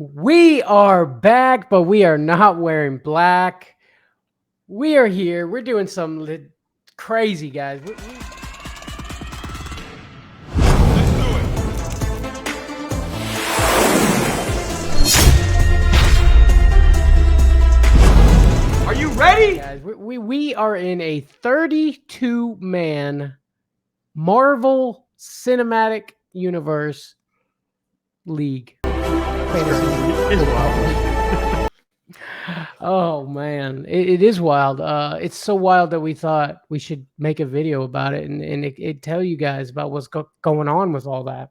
We are back, but we are not wearing black. We are here. We're doing some crazy, guys. Are you ready? Guys, we are in a 32-man Marvel Cinematic Universe league. Oh man, it is wild. It's so wild that we thought we should make a video about it and it tell you guys about what's going on with all that.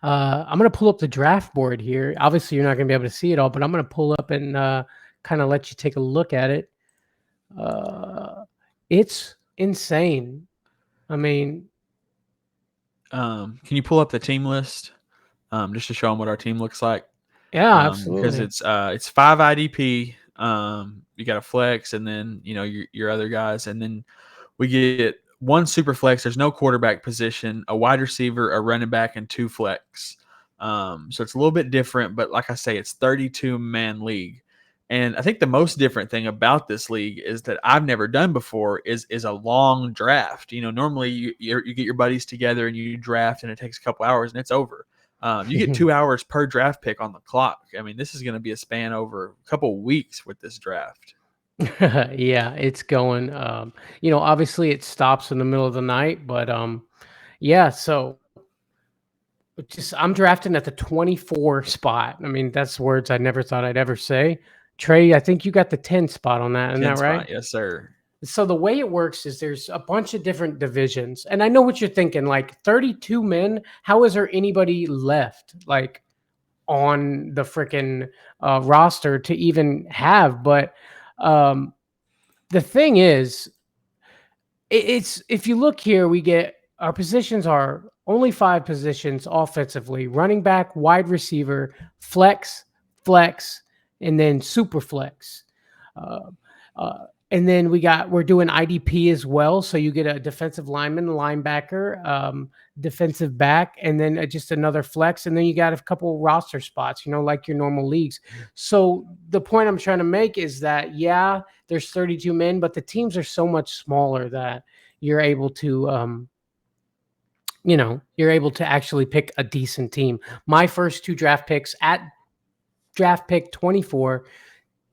I'm gonna pull up the draft board here. Obviously, you're not gonna be able to see it all, but I'm gonna pull up and kind of let you take a look at it. It's insane. I mean, Can you pull up the team list just to show them what our team looks like? yeah, Because absolutely. it's 5 IDP. You got a flex, and then your other guys, and then we get one super flex. There's no quarterback position, a wide receiver, a running back, and 2 flex. So it's a little bit different, but like I say, it's 32-man league. And I think the most different thing about this league is that I've never done before is a long draft. Normally you get your buddies together and you draft, and it takes a couple hours and it's over. You get 2 hours per draft pick on the clock. I mean, this is going to be a span over a couple of weeks with this draft. Yeah, it's going. Obviously it stops in the middle of the night, but yeah. So I'm drafting at the 24 spot. I mean, that's words I never thought I'd ever say. Trey, I think you got the 10 spot on that. Isn't 10 that right? spot, yes, sir. So the way it works is there's a bunch of different divisions. And I know what you're thinking, like 32 men. How is there anybody left like on the freaking roster to even have? But the thing is, it's if you look here, we get our positions are only 5 positions offensively: running back, wide receiver, flex, and then super flex. Uh, and then we're doing IDP as well. So you get a defensive lineman, linebacker, defensive back, and then just another flex. And then you got a couple roster spots, like your normal leagues. So the point I'm trying to make is that, yeah, there's 32 men, but the teams are so much smaller that you're able to, you're able to actually pick a decent team. My first 2 draft picks at draft pick 24,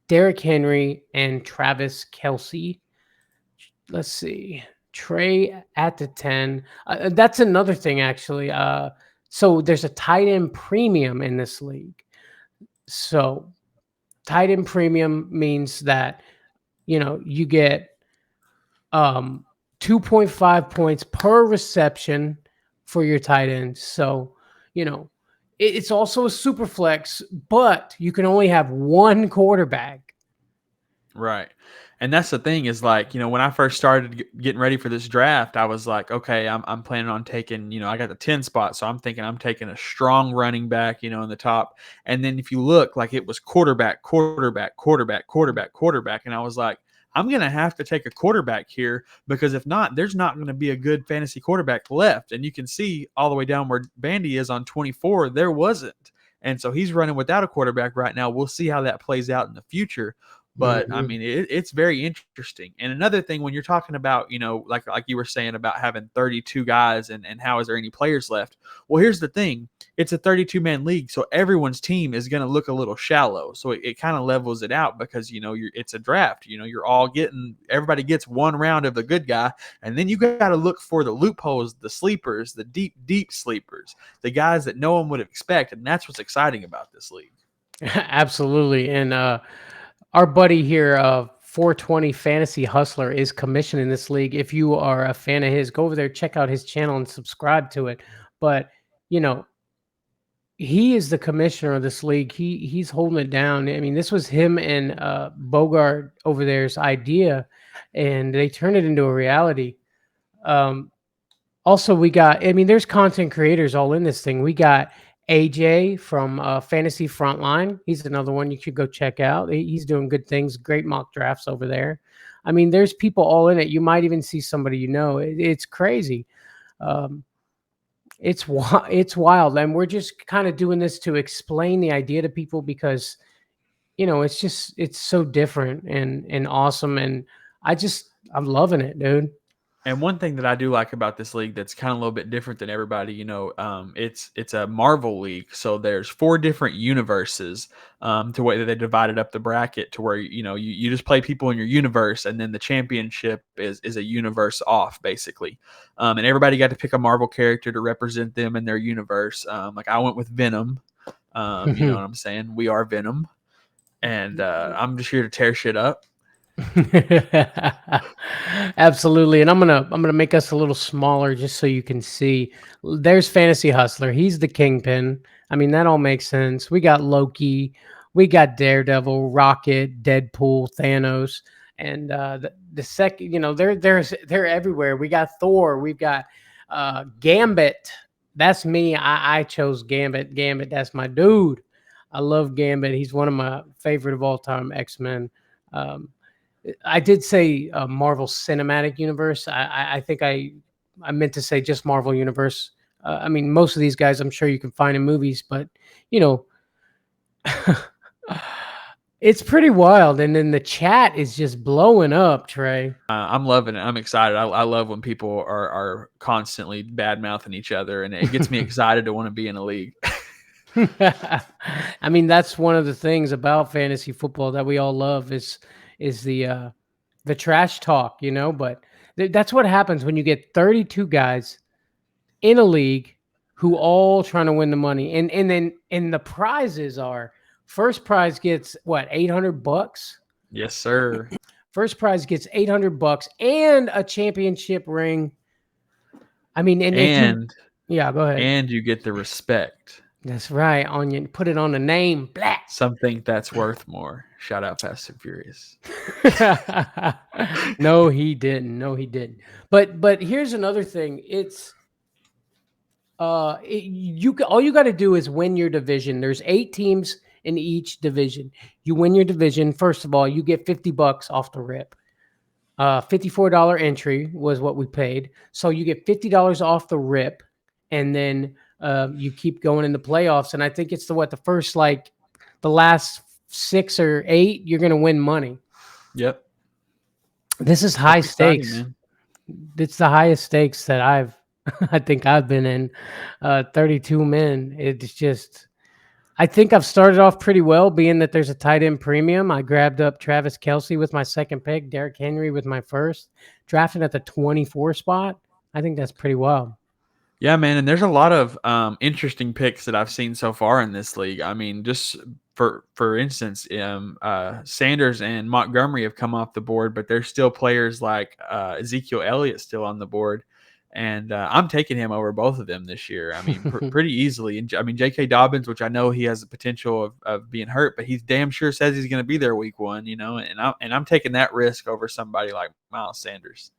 Derrick Henry and Travis Kelce. Let's see. Trey at the 10. That's another thing, actually. So there's a tight end premium in this league. So tight end premium means that, you get 2.5 points per reception for your tight ends. So, it's also a super flex, but you can only have one quarterback. Right. And that's the thing is, like, when I first started getting ready for this draft, I was like, okay, I'm planning on taking, I got the 10 spot. So I'm thinking I'm taking a strong running back, in the top. And then if you look, like, it was quarterback. And I was like, I'm going to have to take a quarterback here, because if not, there's not going to be a good fantasy quarterback left. And you can see all the way down where Bandy is on 24, there wasn't. And so he's running without a quarterback right now. We'll see how that plays out in the future. But I mean, it's very interesting. And another thing, when you're talking about, like you were saying about having 32 guys and how is there any players left? Well, here's the thing. It's a 32-man league, so everyone's team is going to look a little shallow. So it kind of levels it out, because, it's a draft. Everybody gets one round of the good guy, and then you got to look for the loopholes, the sleepers, the deep sleepers, the guys that no one would expect. And that's what's exciting about this league. Absolutely. And our buddy here, 420 Fantasy Hustler, is commissioning this league. If you are a fan of his, go over there, check out his channel, and subscribe to it. But he is the commissioner of this league. He's holding it down. I mean, this was him and Bogart over there's idea, and they turned it into a reality. Also, we got, there's content creators all in this thing. We got AJ from Fantasy Frontline. He's another one you should go check out. He's doing good things, great mock drafts over there. I mean, there's people all in it. You might even see somebody it's crazy. It's wild, and we're just kind of doing this to explain the idea to people because it's so different and awesome, and I'm loving it, dude. And one thing that I do like about this league that's kind of a little bit different than everybody, it's a Marvel league, so there's 4 different universes. To where they divided up the bracket to where you just play people in your universe, and then the championship is a universe off basically, and everybody got to pick a Marvel character to represent them in their universe. Like I went with Venom. You know what I'm saying? We are Venom, and I'm just here to tear shit up. Absolutely, and I'm gonna make us a little smaller just so you can see. There's Fantasy Hustler. He's the kingpin. I mean, that all makes sense. We got Loki, we got Daredevil, Rocket, Deadpool, Thanos, and the second, they're everywhere. We got Thor. We've got Gambit. That's me. I chose Gambit. Gambit. That's my dude. I love Gambit. He's one of my favorite of all time X-Men. Um, I did say Marvel Cinematic Universe. I think I meant to say just Marvel Universe. I mean, most of these guys I'm sure you can find in movies, but you know, it's pretty wild. And then the chat is just blowing up, Trey. I'm loving it. I'm excited. I love when people are constantly bad mouthing each other, and it gets me excited to want to be in a league. I mean, that's one of the things about fantasy football that we all love is the trash talk, but that's what happens when you get 32 guys in a league who all trying to win the money. And the prizes are first prize gets what, $800? Yes, sir. First prize gets $800 and a championship ring. I mean, yeah, go ahead. And you get the respect. That's right. Put it on the name. Blah. Something that's worth more. Shout out Fast and Furious. No, he didn't. No, he didn't. But here's another thing. It's all you got to do is win your division. There's 8 teams in each division. You win your division. First of all, you get $50 off the rip. $54 entry was what we paid. So you get $50 off the rip, and then you keep going in the playoffs. And I think it's the last 6 or 8, you're going to win money. Yep. This is high stakes. Man. It's the highest stakes that I think I've been in. 32 men. It's just, I think I've started off pretty well, being that there's a tight end premium. I grabbed up Travis Kelce with my second pick, Derrick Henry with my first, drafted at the 24 spot. I think that's pretty wild. Yeah, man, and there's a lot of interesting picks that I've seen so far in this league. I mean, just for instance, Sanders and Montgomery have come off the board, but there's still players like Ezekiel Elliott still on the board, and I'm taking him over both of them this year. I mean, pretty easily. And I mean, J.K. Dobbins, which I know he has the potential of being hurt, but he's damn sure says he's going to be there week 1, and I'm taking that risk over somebody like Miles Sanders.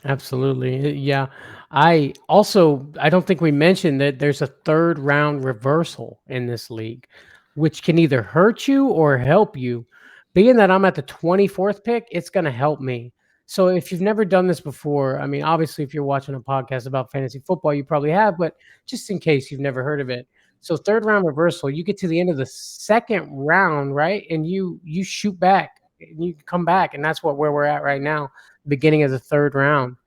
Absolutely. Yeah. I don't think we mentioned that there's a 3rd round reversal in this league, which can either hurt you or help you. Being that I'm at the 24th pick, it's going to help me. So if you've never done this before, I mean, obviously, if you're watching a podcast about fantasy football, you probably have, but just in case you've never heard of it. So 3rd round reversal, you get to the end of the 2nd round, right? And you shoot back and you come back. And that's where we're at right now. Beginning of the 3rd round.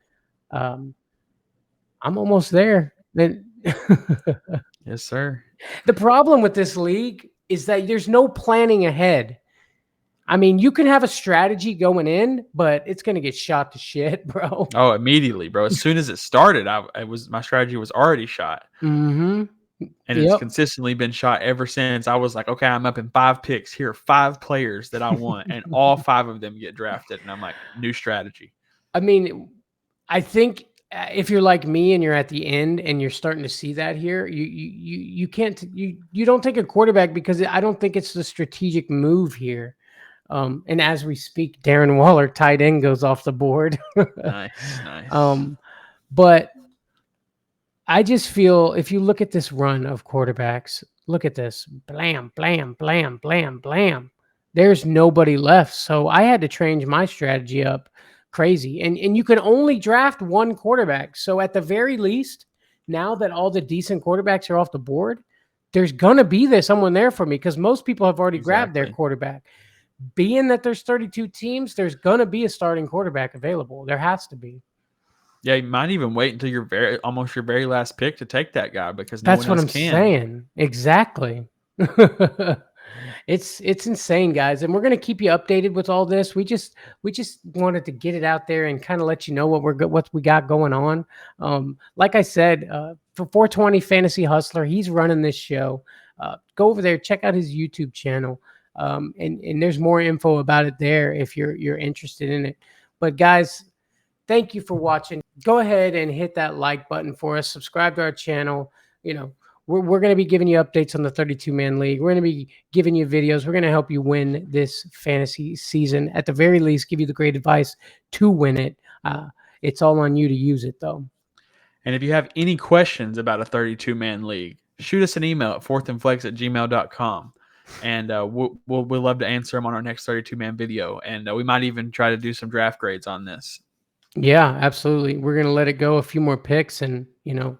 I'm almost there. Yes, sir. The problem with this league is that there's no planning ahead. I mean, you can have a strategy going in, but it's going to get shot to shit, bro. Oh, immediately, bro. As soon as it started, my strategy was already shot. Mm-hmm. And it's consistently been shot ever since. I was like, okay, I'm up in 5 picks. Here are 5 players that I want, and all 5 of them get drafted. And I'm like, new strategy. I mean, I think if you're like me and you're at the end and you're starting to see that here, you don't take a quarterback because I don't think it's the strategic move here. And as we speak, Darren Waller, tight end, goes off the board. Nice. But I just feel if you look at this run of quarterbacks, look at this. Blam, blam, blam, blam, blam. There's nobody left. So I had to change my strategy up crazy. And you can only draft 1 quarterback. So at the very least, now that all the decent quarterbacks are off the board, there's going to be someone there for me because most people have already grabbed their quarterback. Being that there's 32 teams, there's going to be a starting quarterback available. There has to be. Yeah, you might even wait until your very last pick to take that guy because that's what I'm saying. Exactly. It's insane, guys, and we're gonna keep you updated with all this. We just wanted to get it out there and kind of let you know what we got going on. Like I said, for 420 Fantasy Hustler, he's running this show. Go over there, check out his YouTube channel, and there's more info about it there if you're interested in it. But guys, thank you for watching. Go ahead and hit that like button for us. Subscribe to our channel. You know, we're going to be giving you updates on the 32-man league. We're going to be giving you videos. We're going to help you win this fantasy season. At the very least, give you the great advice to win it. It's all on you to use it, though. And if you have any questions about a 32-man league, shoot us an email at fourthandflex@gmail.com. And we'll love to answer them on our next 32-man video. And we might even try to do some draft grades on this. Yeah, absolutely. We're going to let it go a few more picks, and, you know,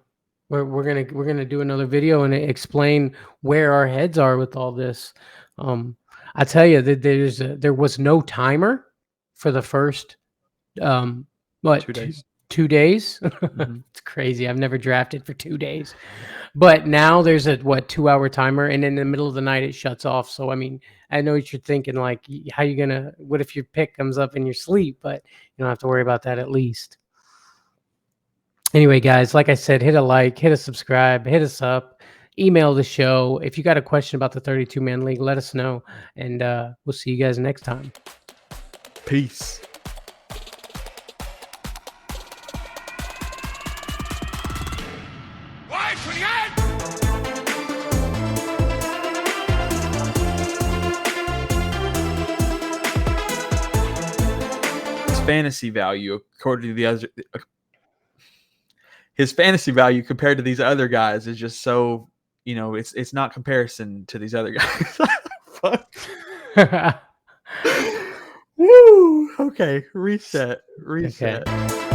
we're gonna do another video and explain where our heads are with all this. I tell you that there was no timer for the first 2 days. 2 days. Mm-hmm. It's crazy. I've never drafted for 2 days, but now there's a 2-hour timer, and in the middle of the night it shuts off. So I mean, I know what you're thinking. Like, how you gonna? What if your pick comes up in your sleep? But you don't have to worry about that at least. Anyway, guys, like I said, hit a like, hit a subscribe, hit us up, email the show. If you got a question about the 32-man league, let us know, and we'll see you guys next time. Peace. Fantasy value according to the other, his fantasy value compared to these other guys is just so, you know, it's not comparison to these other guys. Fuck. Woo. Okay, reset. Okay.